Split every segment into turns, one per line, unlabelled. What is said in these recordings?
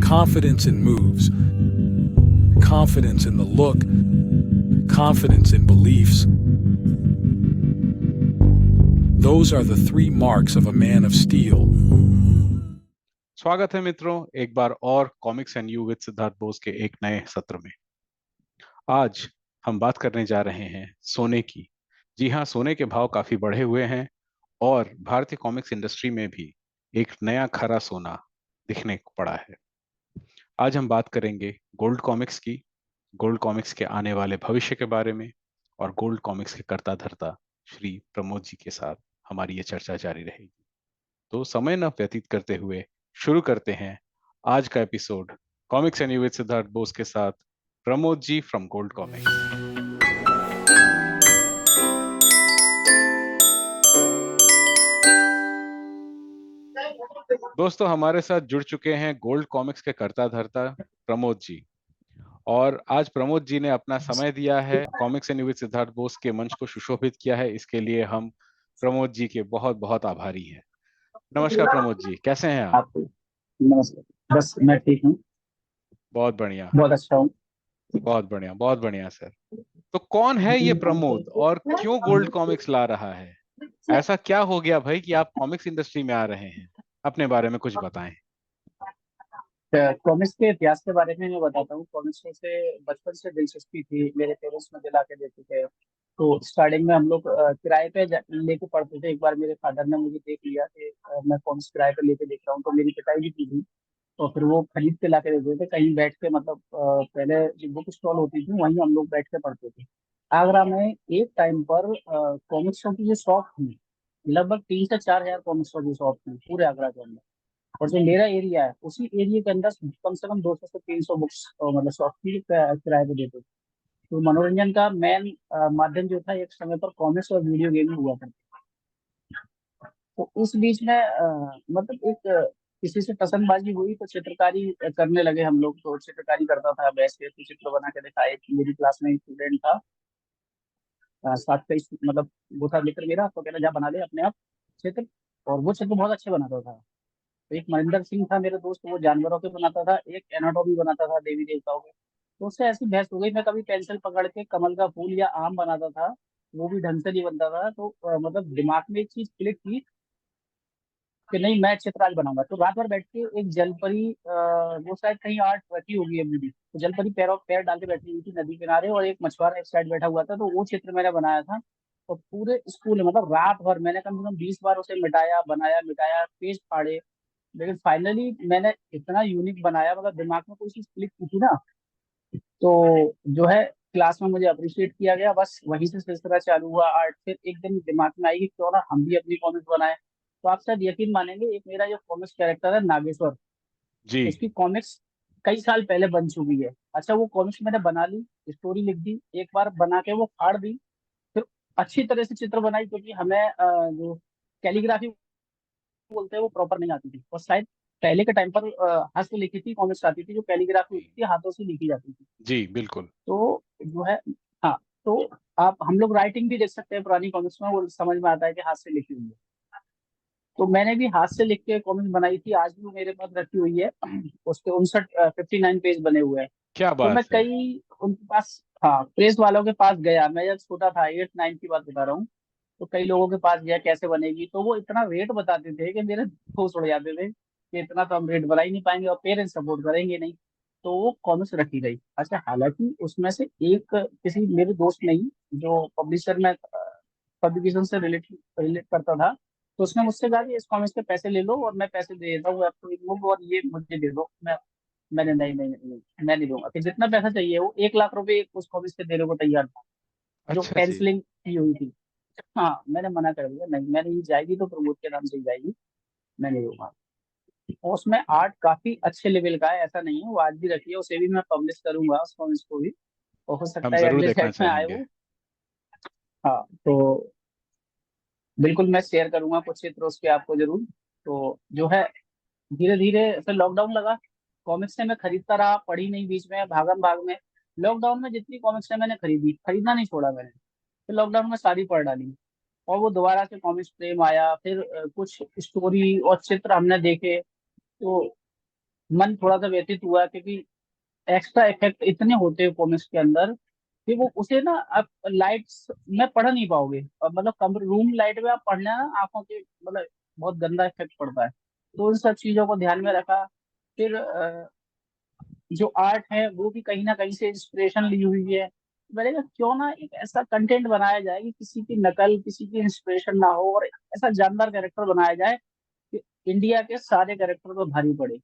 confidence in moves, confidence in the look, confidence in beliefs. Those are the three marks of a man of steel.
स्वागत है मित्रों एक बार और comics and you with Siddharth Bose के एक नए सत्र में। आज हम बात करने जा रहे हैं सोने की। जी हाँ, सोने के भाव काफी बढ़े हुए हैं और भारतीय कॉमिक्स इंडस्ट्री में भी एक नया खरा सोना दिखने को पड़ा है। आज हम बात करेंगे गोल्ड कॉमिक्स की, गोल्ड कॉमिक्स के आने वाले भविष्य के बारे में और गोल्ड कॉमिक्स के कर्ता धर्ता श्री प्रमोद जी के साथ हमारी ये चर्चा जारी रहेगी। तो समय न व्यतीत करते हुए शुरू करते हैं आज का episode comics and you with Siddharth Bose के साथ Pramod ji from gold comics. दोस्तों, हमारे साथ जुड़ चुके हैं गोल्ड कॉमिक्स के कर्ता धर्ता प्रमोद जी, और आज प्रमोद जी ने अपना समय दिया है, comics and you with Siddharth Bose के मंच को सुशोभित किया है। इसके लिए हम प्रमोद जी के बहुत बहुत आभारी हैं। नमस्कार प्रमोद जी, कैसे हैं आप?
आपको नमस्कार। बस मैं ठीक हूँ,
बहुत बढ़िया,
बहुत अच्छा हूँ।
बहुत बढ़िया सर। तो कौन है ये प्रमोद और क्यों गोल्ड कॉमिक्स ला रहा है? ऐसा क्या हो गया भाई कि आप कॉमिक्स इंडस्ट्री में आ रहे हैं? अपने बारे में कुछ बताएं।
कॉमिक्स के इतिहास के बारे में मैं बताता हूँ। कॉमिक्स में से बचपन से दिलचस्पी थी, मेरे पेरेंट्स में दिला के देते थे। तो स्टार्टिंग में हम लोग किराए पे लेके पढ़ते थे। एक बार मेरे फादर ने मुझे देख लिया कि मैं कॉमिक्स किराए पे लेके देख रहा हूँ, तो मेरी पिटाई भी की थी। तो फिर वो खरीद के ला के देते थे कहीं बैठ के, मतलब पहले जो बुक स्टॉल होती थी वहीं हम लोग बैठ के पढ़ते थे। आगरा में एक टाइम पर कॉमिक्सों की जो शॉप थी, लगभग 3 से 4 हजार कॉमिक्सों की शॉप थी पूरे आगरा के अंदर। और जो मेरा एरिया है उसी एरिया के अंदर कम से कम 200 से 300 बुक्स मतलब शॉप की किराए पे देते थे। तो मनोरंजन का मेन माध्यम जो था एक समय पर कॉमिक्स और वीडियो गेम हुआ था। तो उस बीच में मतलब एक किसी से पसंदबाजी हुई तो चित्रकारी करने लगे हम लोग। तो चित्रकारी करता था, बैठ के तो चित्र बना के दिखाए। मेरी क्लास में स्टूडेंट था, साथ का मतलब वो था मित्र मेरा, तो कहना जा बना ले अपने आप चित्र। और वो चित्र बहुत अच्छे बनाता था। तो एक मनिंदर सिंह था मेरे दोस्त, वो जानवरों के बनाता था, एक एनाटॉमी बनाता था देवी देवताओं के। तो उससे ऐसी बहस हो गई, मैं कभी पेंसिल पकड़ के कमल का फूल या आम बनाता था, वो भी ढंग से नहीं बनता था। तो मतलब दिमाग में एक चीज क्लिक की कि नहीं, मैं चित्र आज बनाऊंगा। तो रात भर बैठ के एक जलपरी, वो शायद कहीं आर्ट रखी होगी अभी भी, तो जलपरी पैरों पैर डाल के बैठी हुई थी नदी किनारे, और एक मछुआरा एक साइड बैठा हुआ था। तो वो चित्र मैंने बनाया था। और पूरे स्कूल में मतलब रात भर मैंने कम से कम 20 बार उसे मिटाया, बनाया, मिटाया, पेज फाड़े। लेकिन फाइनली मैंने इतना यूनिक बनाया, मतलब दिमाग में कोई चीज क्लिक की थी ना, तो जो है क्लास में मुझे अप्रिशिएट किया गया। बस वहीं से सिलसिला चालू हुआ आर्ट। फिर एक दिन दिमाग में आई कि क्यों ना हम भी अपनी कॉमिक्स बनाए। तो आप शायद यकीन मानेंगे, एक मेरा जो कॉमिक्स कैरेक्टर है नागेश्वर,
जी।
उसकी कॉमिक्स कई साल पहले बन चुकी है। अच्छा, वो कॉमिक्स मैंने बना ली, स्टोरी लिख दी, एक बार बना के वो फाड़ दी। फिर अच्छी तरह से चित्र बनाई, क्योंकि हमें जो कैलीग्राफी बोलते हैं वो प्रॉपर नहीं आती थी। और शायद पहले के टाइम पर हस्तलिखित कॉमिक्स आती थी, जो कैलीग्राफी होती थी, हाथों से लिखी जाती थी।
जी बिल्कुल।
तो जो है, हाँ, तो आप हम लोग राइटिंग भी देख सकते हैं पुरानी कॉमिक्स में, वो समझ में आता है कि हाथ से लिखी हुई है। तो मैंने भी हाथ से लिख के कॉमिक्स बनाई थी, आज भी मेरे पास रखी हुई है। उस पे 59 पेज बने हुए हैं।
क्या
तो मैं
बात है।
कई उनके पास, हाँ, प्रेस वालों के पास गया, मैं जब छोटा था 8 9 की बात बता रहा हूँ। तो कई लोगों के पास गया कैसे बनेगी, तो वो इतना रेट बताते थे कि मेरे होश उड़ जाते थे कि इतना तो हम रेट बना ही नहीं पाएंगे और पेरेंट्स सपोर्ट करेंगे नहीं। तो वो कॉमिक्स रखी गई। अच्छा, हालांकि उसमें से एक किसी मेरे दोस्त ने ही, जो पब्लिशर में पब्लिकेशन से रिलेट रिलेट करता था, तो उसने मुझसे कहा कि इस कॉमिक्स के पैसे ले लो और मैं पैसे दे देता हूँ आपको एक बुक, और ये मुझे दे दो। मैंने नहीं नहीं नहीं, मैं नहीं दूंगा। फिर जितना पैसा चाहिए, वो 1 लाख रुपए उस कॉमिक्स के देने को तैयार था, जो
अच्छा जी।
पेंसिलिंग की हुई थी। हाँ, मैंने मना कर दिया, नहीं, मैंने ये जाएगी तो प्रमोद के नाम से ही जाएगी, मैं नहीं दूंगा। और उसमें आर्ट काफी अच्छे लेवल का है, ऐसा नहीं है। वो आज भी रखी है, उसे भी मैं पब्लिश करूंगा उस कॉमिक्स को भी, और हो
हम
सकता है
जरूर
अगले
देखना
सेट में आए
चाहेंगे।
वो। हाँ, तो बिल्कुल मैं शेयर करूंगा कुछ चित्र उसके आपको जरूर। तो जो है, धीरे धीरे फिर लॉकडाउन लगा। कॉमिक्स से मैं खरीदता रहा, पढ़ी नहीं बीच में, भागम भाग में। लॉकडाउन में जितनी कॉमिक्स है मैंने खरीदी, खरीदना नहीं छोड़ा मैंने। फिर लॉकडाउन में सारी पढ़ डाली। और वो दोबारा से कॉमिक्स प्रेम आया। फिर कुछ स्टोरी और चित्र हमने देखे। तो मन थोड़ा सा व्यतीत हुआ, क्योंकि एक्स्ट्रा इफेक्ट इतने होते हैं कॉमिक्स के अंदर कि वो उसे ना आप लाइट्स में पढ़ नहीं पाओगे। और मतलब कम रूम लाइट में आप पढ़ना ना, आंखों के मतलब बहुत गंदा इफेक्ट पड़ता है। तो उन सब चीजों को ध्यान में रखा। फिर जो आर्ट है वो भी कहीं ना कहीं से इंस्पिरेशन ली हुई है। मैंने कहा क्यों ना एक ऐसा कंटेंट बनाया जाए कि किसी की नकल, किसी की इंस्पिरेशन ना हो, और ऐसा जानदार कैरेक्टर बनाया जाए कि इंडिया के सारे कैरेक्टर को भारी पड़े।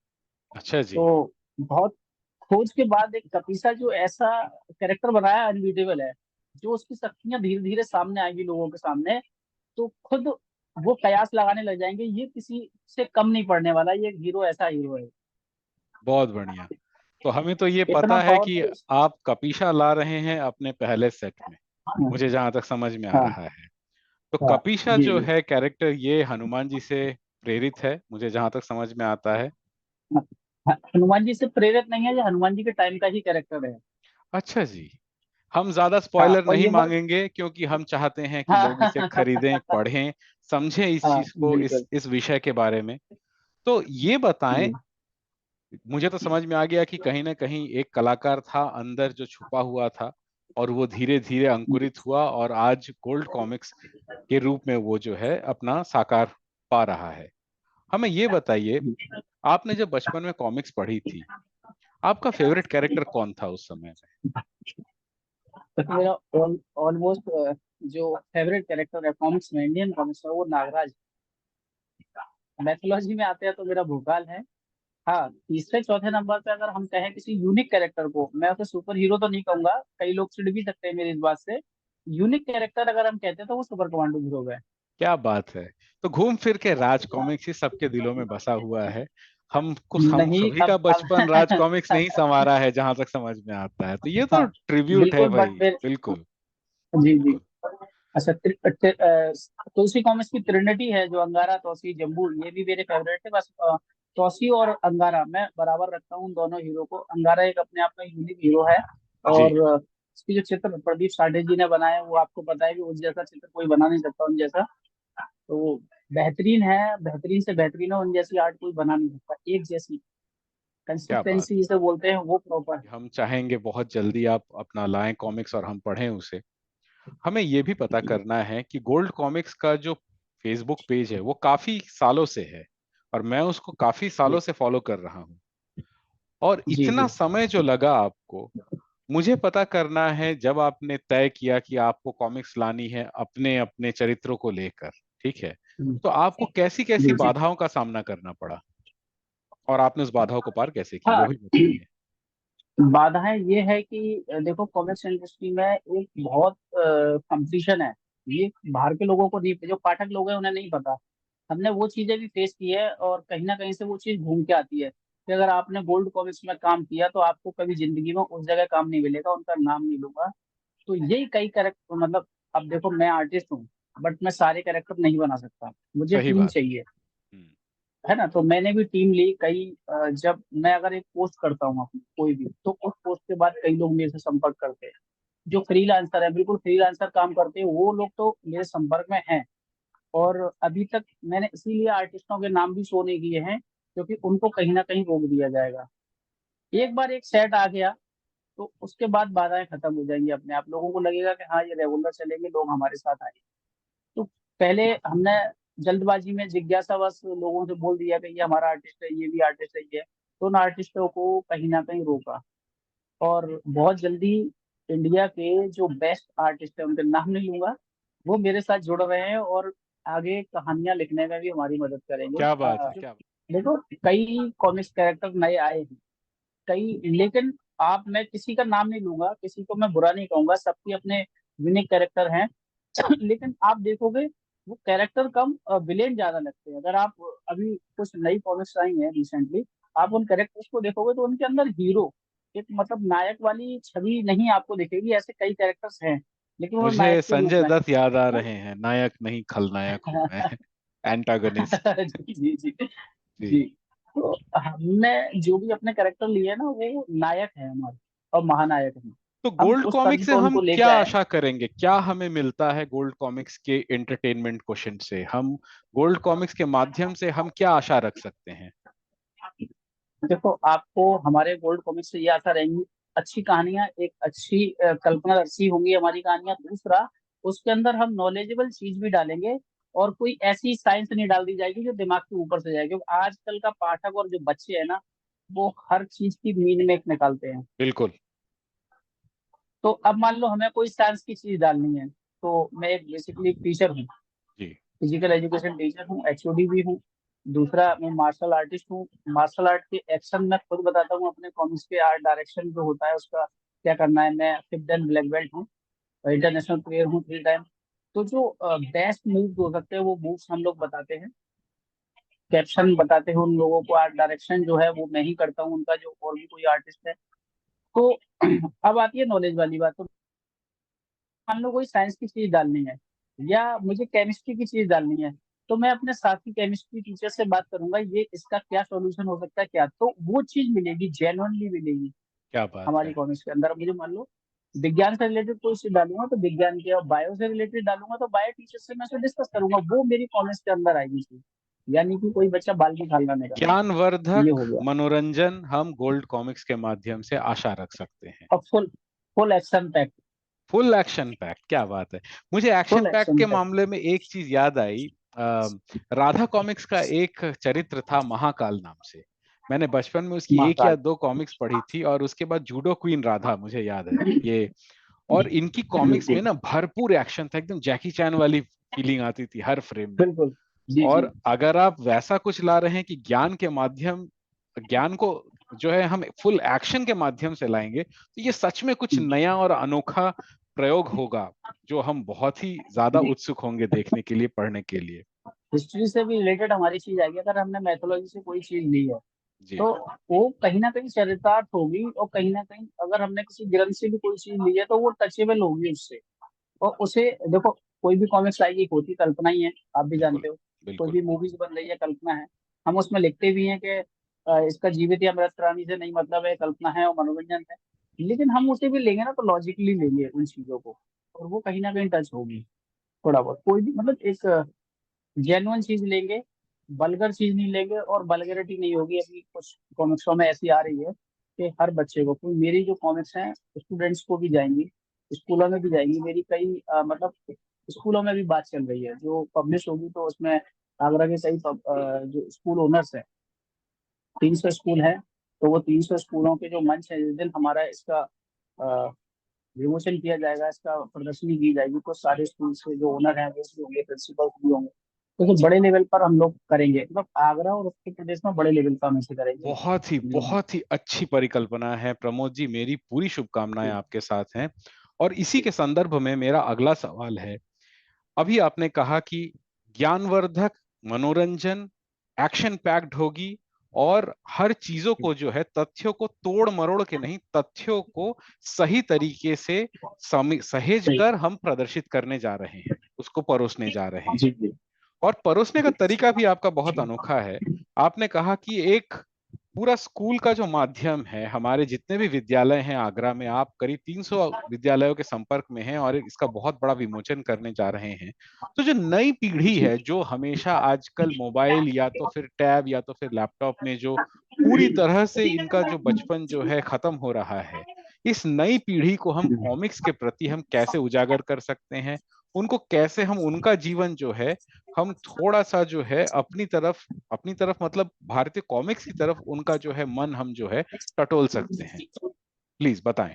अच्छा जी।
तो बहुत खोज के बाद एक कपीसा जो ऐसा कैरेक्टर बनाया, अनबीटेबल है। जो उसकी शक्तियां धीरे धीरे सामने आएंगी लोगों के सामने, तो खुद वो कयास लगाने लग जाएंगे, ये किसी से कम नहीं पड़ने वाला, ये एक हीरो ऐसा हीरो है।
बहुत बढ़िया। तो हमें तो ये
इतना
पता है कि
पावरफुल।
आप कपीशा ला रहे हैं अपने पहले सेट में,
हाँ
मुझे जहां तक समझ में आ
हाँ
रहा है। तो
हाँ।
कपीशा
जी
जो
जी।
है कैरेक्टर, ये हनुमान जी से प्रेरित है, मुझे जहां तक समझ में आता है।
हाँ, हनुमान जी से प्रेरित नहीं है, ये हनुमान जी के टाइम का ही कैरेक्टर है।
अच्छा जी। हम ज्यादा
हाँ
स्पॉइलर
और
नहीं
ये बात।
मांगेंगे, क्योंकि हम चाहते हैं कि लोग इसे खरीदें,
हाँ
पढ़ें, समझें इस
हाँ
चीज को,
बिल्कुल।
इस विषय के बारे में। तो ये बताएं,
जी
मुझे तो समझ में आ गया कि कहीं ना कहीं एक कलाकार था अंदर जो छुपा हुआ था, और वो धीरे धीरे अंकुरित हुआ और आज गोल्ड कॉमिक्स के रूप में वो जो है अपना साकार पा रहा है। हमें ये बताइए, आपने जब बचपन में कॉमिक्स पढ़ी थी, आपका फेवरेट कैरेक्टर कौन था उस समय में?
तो मेरा ऑलमोस्ट जो फेवरेट कैरेक्टर है कॉमिक्स में, इंडियन कॉमिक्स में, वो नागराज। मैथोलॉजी में आते हैं तो मेरा भोकाल है। हाँ, तीसरे चौथे नंबर पे अगर हम कहें किसी यूनिक कैरेक्टर को, मैं उसे सुपर हीरो तो नहीं कहूंगा, कई लोग चिढ़ भी सकते हैं मेरी इस बात से। यूनिक कैरेक्टर अगर हम कहते हैं तो वो सुपर कमांडो हीरो है।
क्या बात है। तो घूम फिर के राज कॉमिक्स ही सबके दिलों में बसा हुआ है। हम
नहीं
सभी का
अब
बचपन राज कॉमिक्स नहीं संवारा है, जहां तक समझ में आता है, तो ये तो
हाँ
ट्रिब्यूट है
बिल्कुल,
भाई।
बट फिर
बिल्कुल।
जी जी।
बिल्कुल।
अच्छा, तुलसी कॉमिक्स की ट्रिनिटी है जो अंगारा, तौसी, जम्बू, ये भी मेरे फेवरेट है। बस तौसी और अंगारा मैं बराबर रखता हूँ उन दोनों हीरो को। अंगारा एक अपने आप में यूनिक हीरो है।
जी।
और इसकी जो चित्र प्रदीप साठे जी ने बनाया है, वो आपको पता है कि उस जैसा चित्र कोई बना नहीं सकता उन जैसा। तो वो बेहतरीन है, बेहतरीन से बेहतरीन है, उन जैसी आर्ट कोई बना नहीं सकता, एक जैसी
क्या बात।
कंसिस्टेंसी जिसे बोलते हैं वो प्रॉपर।
हम चाहेंगे बहुत जल्दी आप अपना लाएं कॉमिक्स और हम पढ़ें उसे। हमें ये भी पता करना है कि गोल्ड कॉमिक्स का जो फेसबुक पेज है वो काफी सालों से है, और मैं उसको काफी सालों
जी
से फॉलो कर रहा हूँ। और
जी
इतना
जी।
समय जो लगा आपको, मुझे पता करना है, जब आपने तय किया कि आपको कॉमिक्स लानी है अपने अपने चरित्रों को लेकर, ठीक है, तो आपको कैसी कैसी
जी जी।
बाधाओं का सामना करना पड़ा, और आपने उस बाधाओं को पार कैसे की, वो
हाँ,
भी बताइए।
बाधाएं ये है कि देखो कॉमिक्स इंडस्ट्री में एक बहुत कंपटीशन है। ये बाहर के लोगों को नहीं, जो पाठक लोग हैं उन्हें नहीं पता। हमने वो चीजें भी फेस की है, और कहीं ना कहीं से वो चीज घूम के आती है कि अगर आपने गोल्ड कॉमिक्स में काम किया तो आपको कभी जिंदगी में उस जगह काम नहीं मिलेगा, उनका नाम नहीं लूंगा। तो यही कई कैरेक्टर मतलब, अब देखो मैं आर्टिस्ट हूँ, बट मैं सारे कैरेक्टर नहीं बना सकता, मुझे
सही
टीम
बात।
चाहिए।
हम्म।
है ना, तो मैंने भी टीम ली कई। जब मैं अगर एक पोस्ट करता हूँ अपनी कोई भी, तो उस पोस्ट के बाद कई लोग मेरे से संपर्क करते हैं। जो फ्रीलांसर है, बिल्कुल फ्रीलांसर काम करते हैं, वो लोग तो मेरे संपर्क में हैं। और अभी तक मैंने इसीलिए आर्टिस्टों के नाम भी शो नहीं किए हैं, क्योंकि उनको कहीं ना कहीं रोक दिया जाएगा। एक बार एक सेट आ गया, तो उसके बाद बाधाएं खत्म हो जाएंगी अपने आप, लोगों को लगेगा कि हाँ ये रेगुलर चलेंगे, लोग हमारे साथ आए। तो पहले हमने जल्दबाजी में जिज्ञासावश लोगों से बोल दिया कि ये हमारा आर्टिस्ट है, ये भी आर्टिस्ट है, ये, तो उन आर्टिस्टों को कहीं ना कहीं रोका। और बहुत जल्दी इंडिया के जो बेस्ट आर्टिस्ट है, उनके नाम नहीं लूंगा, वो मेरे साथ जुड़ रहे हैं, और आगे कहानियां लिखने में भी हमारी मदद करेंगे।
क्या बात है, क्या बात।
देखो कई कॉमिक्स कैरेक्टर नए आए हैं, कई, लेकिन आप, मैं किसी का नाम नहीं लूंगा, किसी को मैं बुरा नहीं कहूंगा, सबके अपने यूनिक कैरेक्टर हैं। लेकिन आप देखोगे वो कैरेक्टर कम, विलेन ज्यादा लगते हैं। अगर आप अभी कुछ नई कॉमिक्स आई हैं रिसेंटली, आप उन कैरेक्टर्स को देखोगे तो उनके अंदर हीरो, एक मतलब नायक वाली छवि नहीं आपको दिखेगी। ऐसे कई कैरेक्टर्स हैं, लेकिन वो
मुझे
नायक के रूप
संजय
में
दत्त याद आ
है
रहे हैं, नायक नहीं खलनायक हूं मैं।
ना।
एंटागनिस्ट।
जी जी
जी।
जी। तो हमने जो भी अपने कैरेक्टर लिए हैं ना, वो नायक है हमारे, और महानायक हैं।
तो
हम
गोल्ड
उस
कॉमिक्स
तर्ज
से
पर
हम
उनको लेके
क्या
आए हैं।
आशा करेंगे, क्या हमें मिलता है गोल्ड कॉमिक्स के एंटरटेनमेंट क्वेश्चन से? हम गोल्ड कॉमिक्स के माध्यम से हम क्या आशा रख सकते हैं?
देखो, आपको हमारे गोल्ड कॉमिक से ये आशा रहेंगी, अच्छी कहानियां, एक अच्छी कल्पनादर्शी होंगी हमारी कहानियां। दूसरा, उसके अंदर हम नॉलेजेबल चीज भी डालेंगे, और कोई ऐसी साइंस नहीं डाल दी जाएगी जो दिमाग के ऊपर से जाएगी, क्योंकि आजकल का पाठक और जो बच्चे हैं ना, वो हर चीज की मीन में निकालते हैं।
बिल्कुल।
तो अब मान लो हमें कोई साइंस की चीज डालनी है, तो मैं एक बेसिकली टीचर हूँ,
जी।
फिजिकल एजुकेशन टीचर हूँ, एचओडी भी हूँ। दूसरा, मैं मार्शल आर्टिस्ट हूँ। मार्शल आर्ट के एक्शन मैं खुद बताता हूँ, अपने कॉमिक्स के आर्ट डायरेक्शन जो होता है उसका क्या करना है। मैं 5th एंड ब्लैक बेल्ट हूँ, इंटरनेशनल प्लेयर हूँ 3 टाइम। तो जो बेस्ट मूव हो सकते हैं वो मूव्स हम लोग बताते हैं, कैप्शन बताते हैं उन लोगों को, आर्ट डायरेक्शन जो है वो मैं ही करता हूँ उनका, जो और भी कोई आर्टिस्ट है। तो अब आती है नॉलेज वाली बात। तो मान लो कोई साइंस की चीज डालनी है, या मुझे केमिस्ट्री की चीज डालनी है, तो मैं अपने साथी केमिस्ट्री टीचर से बात करूंगा, ये इसका क्या सॉल्यूशन हो सकता है क्या, तो वो चीज मिलेगी, जेन्युइनली मिलेगी
क्या बात
हमारी
है।
कॉमिक्स के अंदर। मुझे मान लो विज्ञान से रिलेटेड कोई चीज डालूंगा तो विज्ञान की, और बायो से रिलेटेड डालूंगा तो बायो टीचर से मैं डिस्कस करूंगा, वो मेरी कॉमिक्स के अंदर आएगी चीज। यानी कि कोई बच्चा बाल की खाल नहीं करना, ये
ज्ञानवर्धक
हो गया।
मनोरंजन हम गोल्ड कॉमिक्स के माध्यम से आशा रख सकते हैं।
और full full action pack.
Full action pack, क्या बात है। मुझे एक्शन
फुल
पैक
एक्शन
के
पैक।
मामले में एक चीज याद आई। राधा कॉमिक्स का एक चरित्र था महाकाल नाम से। मैंने बचपन में उसकी एक या
महाकाल।
दो कॉमिक्स पढ़ी थी, और उसके बाद जूडो क्वीन राधा, मुझे याद है ये। और इनकी
जी
कॉमिक्स
जी,
में ना भरपूर एक्शन था, एकदम जैकी चैन वाली फीलिंग आती थी हर फ्रेम में।
बिल्कुल। जी जी
और अगर आप वैसा कुछ ला रहे हैं कि ज्ञान को जो है हम फुल एक्शन के माध्यम से लाएंगे, तो ये सच में कुछ नया और अनोखा प्रयोग होगा, जो हम बहुत ही ज्यादा
जी।
उत्सुक होंगे देखने के लिए, पढ़ने के लिए।
हिस्ट्री से भी रिलेटेड हमारी चीज आएगी, अगर हमने मैथोलॉजी से कोई चीज ली है,
जी।
तो वो कहीं ना कहीं चरितार्थ होगी, और कहीं ना कहीं अगर हमने किसी ग्रंथ से भी कोई चीज ली है तो वो टचेबल होगी उससे। और उसे देखो, कोई भी कॉमिक्स आएगी होती कल्पना ही है, आप भी
बिल्कुल।
जानते हो। कोई
बिल्कुल।
भी मूवीज बन रही है कल्पना है। हम उसमें लिखते भी हैं कि इसका जीवित या मृत प्राणी से नहीं मतलब है, कल्पना है और मनोरंजन है। लेकिन हम उसे भी लेंगे ना तो लॉजिकली लेंगे उन चीजों को, और वो कहीं ना कहीं टच होगी थोड़ा बहुत। कोई भी मतलब एक जेन्युइन चीज लेंगे, बल्गर चीज नहीं लेंगे, और बल्गरिटी नहीं होगी। अभी कुछ कॉमिक्सों में ऐसी आ रही है कि हर बच्चे को, क्योंकि मेरी जो कॉमिक्स हैं स्टूडेंट्स को भी जाएंगी, स्कूलों में भी जाएंगी मेरी, कई मतलब स्कूलों में भी बात चल रही है जो पब्लिश होगी, तो उसमें आगरा के कई जो स्कूल ओनर्स हैं, 300 स्कूल हैं, तो वो 300 स्कूलों के जो मंच है, जिस दिन हमारा इसका विमोचन किया जाएगा, इसका प्रदर्शनी की जाएगी, तो सारे स्कूल से जो ओनर हैं वो भी होंगे, प्रिंसिपल भी होंगे। तो कुछ बड़े लेवल पर हम लोग करेंगे, मतलब आगरा और उत्तर प्रदेश में बड़े लेवल पर हम इसे करेंगे। जी
बहुत ही अच्छी परिकल्पना है प्रमोद जी, मेरी पूरी शुभकामनाएं
जी
आपके साथ हैं। और इसी के संदर्भ में मेरा अगला सवाल है। अभी आपने कहा कि ज्ञानवर्धक, मनोरंजन, एक्शन पैक्ड होगी, और हर चीजों को जो है, तथ्यों को तोड़ मरोड़ के नहीं, तथ्यों को सही तरीके से सहेज
सही।
कर हम प्रदर्शित करने जा रहे हैं, उसको परोसने जा रहे
जी
हैं।
जी
और परोसने का तरीका भी आपका बहुत अनोखा है। आपने कहा कि एक पूरा स्कूल का जो माध्यम है, हमारे जितने भी विद्यालय हैं आगरा में, आप करीब 300 विद्यालयों के संपर्क में हैं और इसका बहुत बड़ा विमोचन करने जा रहे हैं। तो जो नई पीढ़ी
जी।
है, जो हमेशा आजकल मोबाइल या तो फिर टैब या तो फिर लैपटॉप में जो पूरी तरह से इनका जो बचपन जो है खत्म हो रहा है, इस नई पीढ़ी को हम कॉमिक्स के प्रति हम कैसे उजागर कर सकते हैं, उनको कैसे हम उनका जीवन जो है, हम थोड़ा सा जो है अपनी तरफ मतलब भारतीय कॉमिक्स की तरफ उनका जो है मन हम जो है टटोल सकते हैं। प्लीज बताएं।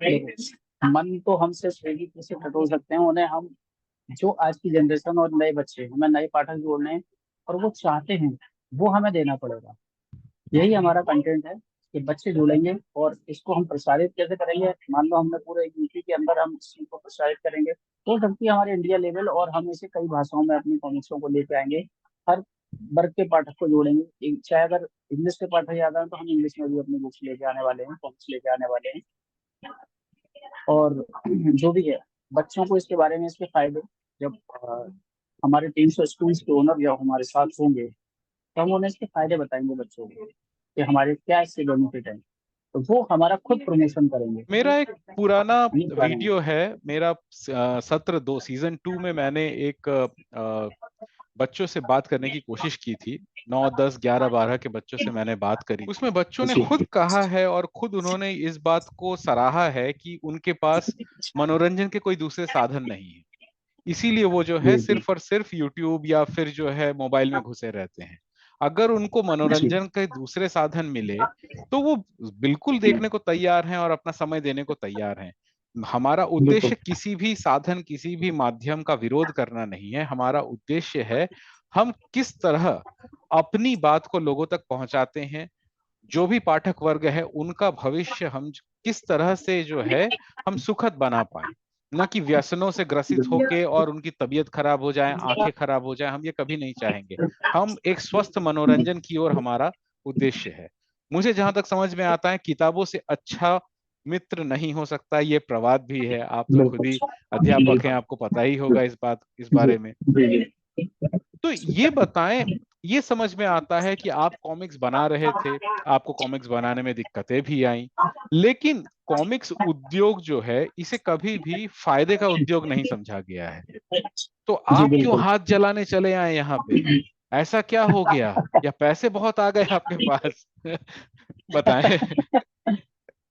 देखो, मन तो हम सिर्फ एक ही चीज से टटोल सकते हैं, उन्हें हम, जो आज की जनरेशन और नए बच्चे, हमें नए पाठक जोड़ने हैं, और वो चाहते हैं, वो हमें देना पड़ेगा। यही हमारा कंटेंट है कि बच्चे जुड़ेंगे, और इसको हम प्रसारित कैसे करेंगे। मान लो हमने पूरे यूपी के अंदर हम इस चीज को प्रसारित करेंगे, हो सकती है हमारे इंडिया लेवल, और हम इसे कई भाषाओं में अपनी कॉमिक्सों को लेके आएंगे। हर वर्ग के पाठक को जोड़ेंगे, चाहे अगर इंग्लिश के पाठक ज्यादा हैं तो हम इंग्लिश में भी अपनी बुक्स लेके आने वाले हैं, कॉमिक्स लेके आने वाले हैं। और जो भी है, बच्चों को इसके बारे में, इसके फायदे, जब हमारे 300 स्कूल्स के ओनर जब हमारे साथ होंगे, तो हम उन्हें इसके फायदे बताएंगे बच्चों को कि हमारे क्या इससे बेनिफिट है, तो वो हमारा खुद प्रमोशन करेंगे।
मेरा एक पुराना
ये कारण
वीडियो है, मेरा सत्र 2 सीजन 2 में मैंने एक बच्चों से बात करने की कोशिश की थी। 9, 10, 11, 12 के बच्चों से मैंने बात करी। उसमें बच्चों ने
जी
खुद कहा है और खुद उन्होंने इस बात को सराहा है कि उनके पास मनोरंजन के कोई दूसरे साधन नहीं है, इसीलिए वो जो है
जी जी
सिर्फ और सिर्फ यूट्यूब या फिर जो है मोबाइल में घुसे रहते हैं। अगर उनको
जी
मनोरंजन के दूसरे साधन मिले तो वो बिल्कुल देखने को तैयार हैं और अपना समय देने को तैयार हैं। हमारा
बिल्कुल
उद्देश्य किसी भी साधन, किसी भी माध्यम का विरोध करना नहीं है। हमारा उद्देश्य है हम किस तरह अपनी बात को लोगों तक पहुंचाते हैं, जो भी पाठक वर्ग है उनका भविष्य हम किस तरह से जो है हम सुखद बना पाए, न कि व्यसनों से ग्रसित होके और उनकी तबीयत खराब हो जाए, आंखें खराब हो जाए। हम ये कभी नहीं चाहेंगे। हम एक स्वस्थ मनोरंजन की ओर हमारा उद्देश्य है। मुझे जहां तक समझ में आता है, किताबों से अच्छा मित्र नहीं हो सकता, ये प्रवाद भी है। आप तो खुद
बिल्कुल
ही अध्यापक हैं,
बिल्कुल
आपको पता ही होगा इस
जी
बारे में।
जी जी
तो ये बताएं, ये समझ में आता है कि आप कॉमिक्स बना रहे थे, आपको कॉमिक्स बनाने में दिक्कतें भी आईं, लेकिन कॉमिक्स उद्योग जो है इसे कभी भी फायदे का उद्योग नहीं समझा गया है। तो
जी
आप क्यों
बिल्कुल।
हाथ जलाने चले आए यहाँ पे? ऐसा क्या हो गया, या पैसे बहुत आ गए आपके पास? बताएं।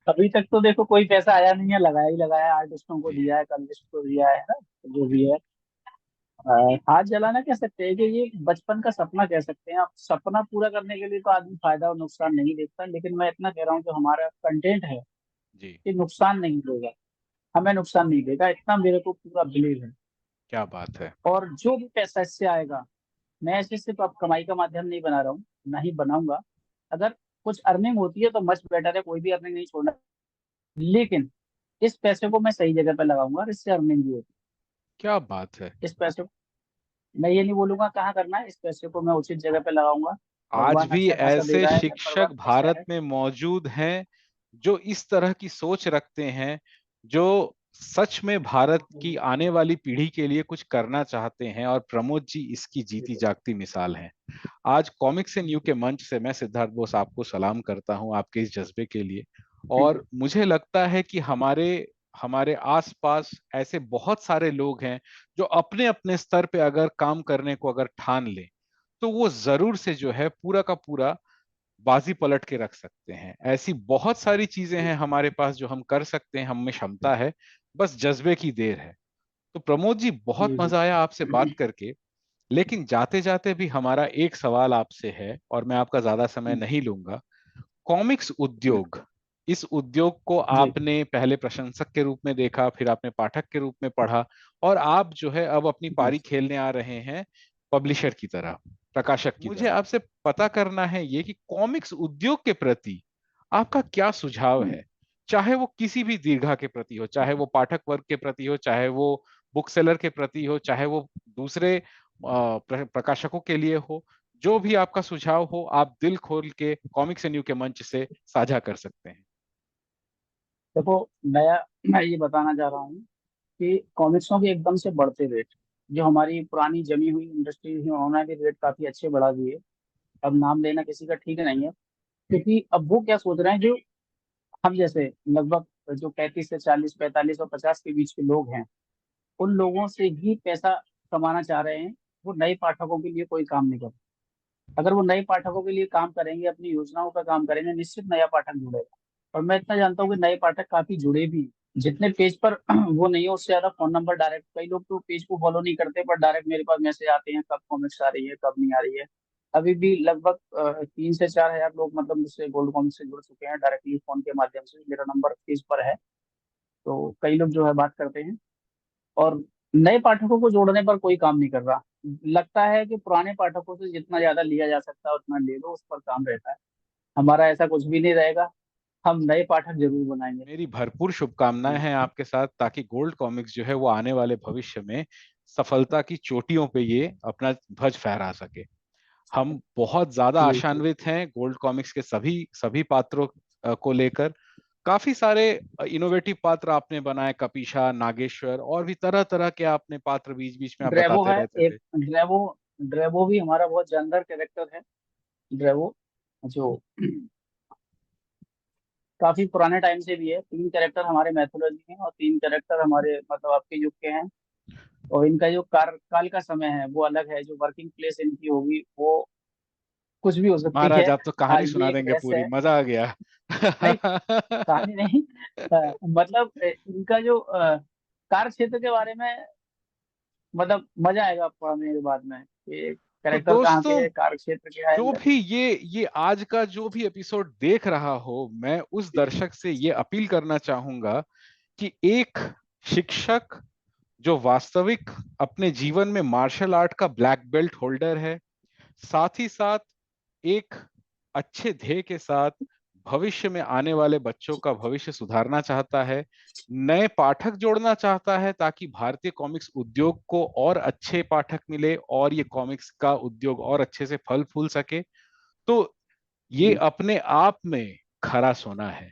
अभी तक तो देखो कोई पैसा आया नहीं है, लगाया ही लगाया, आर्टिस्टों को
जी
दिया है, कलरिस्ट को दिया है ना, जो भी है। अ, हाथ जलाना कह सकते हैं कि ये बचपन का सपना कह सकते हैं। आप सपना पूरा करने के लिए तो आदमी फायदा और नुकसान नहीं देखता, लेकिन मैं इतना कह रहा हूँ जो हमारा कंटेंट है
जी,
ये नुकसान नहीं देगा, हमें नुकसान नहीं देगा, इतना मेरे को पूरा बिलीव है।
क्या बात है।
और जो भी पैसा इससे आएगा, मैं ऐसे सिर्फ अब कमाई का माध्यम नहीं बना रहा हूँ, ना ही बनाऊंगा। अगर कुछ अर्निंग होती है तो मच बेटर है, कोई भी अर्निंग नहीं छोड़ना, लेकिन इस पैसे को मैं सही जगह पे लगाऊंगा और इससे अर्निंग भी होगी।
क्या बात है।
इस पैसे को मैं ये नहीं बोलूंगा कहाँ करना है, इस पैसे को मैं उचित जगह पे लगाऊंगा।
आज
भगवान
भी
अच्छा खासा दे
ऐसे
रहा है, घर
शिक्षक
परिवार खुश
भारत
है।
में मौजूद हैं जो इस तरह की सोच रखते हैं, जो सच में भारत की आने वाली पीढ़ी के लिए कुछ करना चाहते हैं, और प्रमोद जी इसकी जीती जागती मिसाल हैं। आज कॉमिक्स एंड यू के मंच से मैं सिद्धार्थ बोस आपको सलाम करता हूं आपके इस जज्बे के लिए।
Thank you.
और मुझे लगता है कि हमारे हमारे आसपास ऐसे बहुत सारे लोग हैं जो अपने अपने स्तर पे अगर काम करने को अगर ठान लें, तो वो जरूर से जो है पूरा का पूरा बाजी पलट के रख सकते हैं। ऐसी बहुत सारी चीजें हैं हमारे पास जो हम कर सकते हैं, हम में क्षमता है, बस जज्बे की देर है। तो प्रमोद जी, बहुत
जी जी
मजा आया आपसे बात करके। लेकिन जाते जाते भी हमारा एक सवाल आपसे है, और मैं आपका ज्यादा समय नहीं लूंगा। कॉमिक्स उद्योग, इस उद्योग को
जी
आपने पहले प्रशंसक के रूप में देखा, फिर आपने पाठक के रूप में पढ़ा, और आप जो है अब अपनी
जी
पारी खेलने आ रहे हैं पब्लिशर की तरह, प्रकाशक की मुझे
तरह।
आपसे पता करना है ये कि कॉमिक्स उद्योग के प्रति आपका क्या सुझाव है? चाहे वो किसी भी दीर्घा के प्रति हो, चाहे वो पाठक वर्ग के प्रति हो, चाहे वो बुक सेलर के प्रति हो, चाहे वो दूसरे प्रकाशकों के लिए हो। जो भी आपका सुझाव हो, आप दिल खोल के कॉमिक्स एंड यू के मंच से साझा कर सकते हैं।
देखो, नया मैं ये बताना चाह रहा हूँ कि कॉमिक्सों के एकदम से बढ़ते रेट, जो हमारी पुरानी जमी हुई इंडस्ट्री थी उन्होंने भी रेट काफी अच्छे बढ़ा दिए। अब नाम लेना किसी का ठीक नहीं है, क्योंकि अब वो क्या सोच रहे हैं, जो हम जैसे लगभग जो 35 से 40, 45 और 50 के बीच के लोग हैं, उन लोगों से ही पैसा कमाना चाह रहे हैं। वो नए पाठकों के लिए कोई काम नहीं कर रहे। अगर वो नए पाठकों के लिए काम करेंगे, अपनी योजनाओं पर काम करेंगे, निश्चित नया पाठक जुड़ेगा। और मैं इतना जानता हूँ कि नए पाठक काफी जुड़े भी हैं। जितने पेज पर वो नहीं है, उससे ज्यादा फोन नंबर डायरेक्ट, कई लोग तो पेज को फॉलो नहीं करते पर डायरेक्ट मेरे पास मैसेज आते हैं, कब कॉमिक्स आ रही है, कब नहीं आ रही है। अभी भी लगभग 3 से 4 हजार लोग मतलब मुझसे गोल्ड कॉमिक्स से जुड़ चुके हैं डायरेक्टली फोन के माध्यम से, मेरा नंबर पेज पर है। तो कई लोग जो है बात करते हैं, और नए पाठकों को जोड़ने पर कोई काम नहीं कर रहा। लगता है कि पुराने पाठकों से जितना ज्यादा लिया जा सकता है उतना ले लो, उस पर काम रहता है। हमारा ऐसा कुछ भी नहीं रहेगा, हम नए पाठक जरूर बनाएंगे।
मेरी भरपूर शुभकामनाएं
जी
हैं आपके साथ, ताकि गोल्ड कॉमिक्स जो है वो आने वाले भविष्य में सफलता की चोटियों पे ये अपना ध्वज फहरा सके। हम बहुत ज्यादा
जी जी
आशान्वित हैं गोल्ड कॉमिक्स के सभी सभी पात्रों को लेकर। काफी सारे इनोवेटिव पात्र आपने बनाए, कपीशा, नागेश्वर, और भी तरह तरह के आपने पात्र बीच बीच में आप
ड्रेवो
बताते
है
रहते
एक,
थे।
ड्रेवो, ड्रेवो भी हमारा बहुत जानदार कैरेक्टर है। ड्रेवो जो काफी पुराने टाइम से भी है। 3 कैरेक्टर हमारे मैथोलॉजी हैं और 3 कैरेक्टर हमारे मतलब आपके युग के हैं। और इनका जो कार्यकाल का समय है वो अलग है, जो वर्किंग प्लेस इनकी होगी वो कुछ भी हो सकती
महाराज
है।
आप तो
हाँ,
कहानी
ये
सुना
एक
देंगे
रहस्य
पूरी,
है।
मजा आ गया।
नहीं, कहानी नहीं, मतलब इनका जो कार्य क्षेत्र के बारे में, मतलब मजा आएगा पढ़ने के बाद में, ये
तो
कैरेक्टर कहाँ के
दोस्तों,
है, कार्य क्षेत्र क्या है
जो
इनका।
भी ये आज का जो भी एपिसोड देख रहा हो, मैं उस दर्शक से ये अपील करना चाहूंगा कि एक शिक्षक जो वास्तविक अपने जीवन में मार्शल आर्ट का ब्लैक बेल्ट होल्डर है, साथ ही साथ एक अच्छे ध्येय के साथ भविष्य में आने वाले बच्चों का भविष्य सुधारना चाहता है, नए पाठक जोड़ना चाहता है ताकि भारतीय कॉमिक्स उद्योग को और अच्छे पाठक मिले और ये कॉमिक्स का उद्योग और अच्छे से फल फूल सके, तो ये
जी।
अपने आप में खरा सोना है।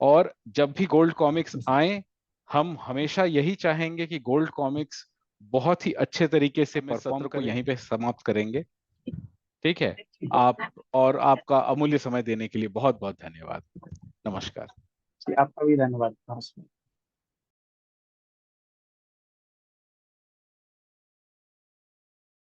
और जब भी गोल्ड कॉमिक्स आए, हम हमेशा यही चाहेंगे कि गोल्ड कॉमिक्स बहुत ही अच्छे तरीके से परफॉर्म को यहीं पे समाप्त करेंगे। ठीक है। आप और आपका अमूल्य समय देने के लिए बहुत बहुत धन्यवाद। नमस्कार।
जी, आपका भी धन्यवाद। नमस्कार।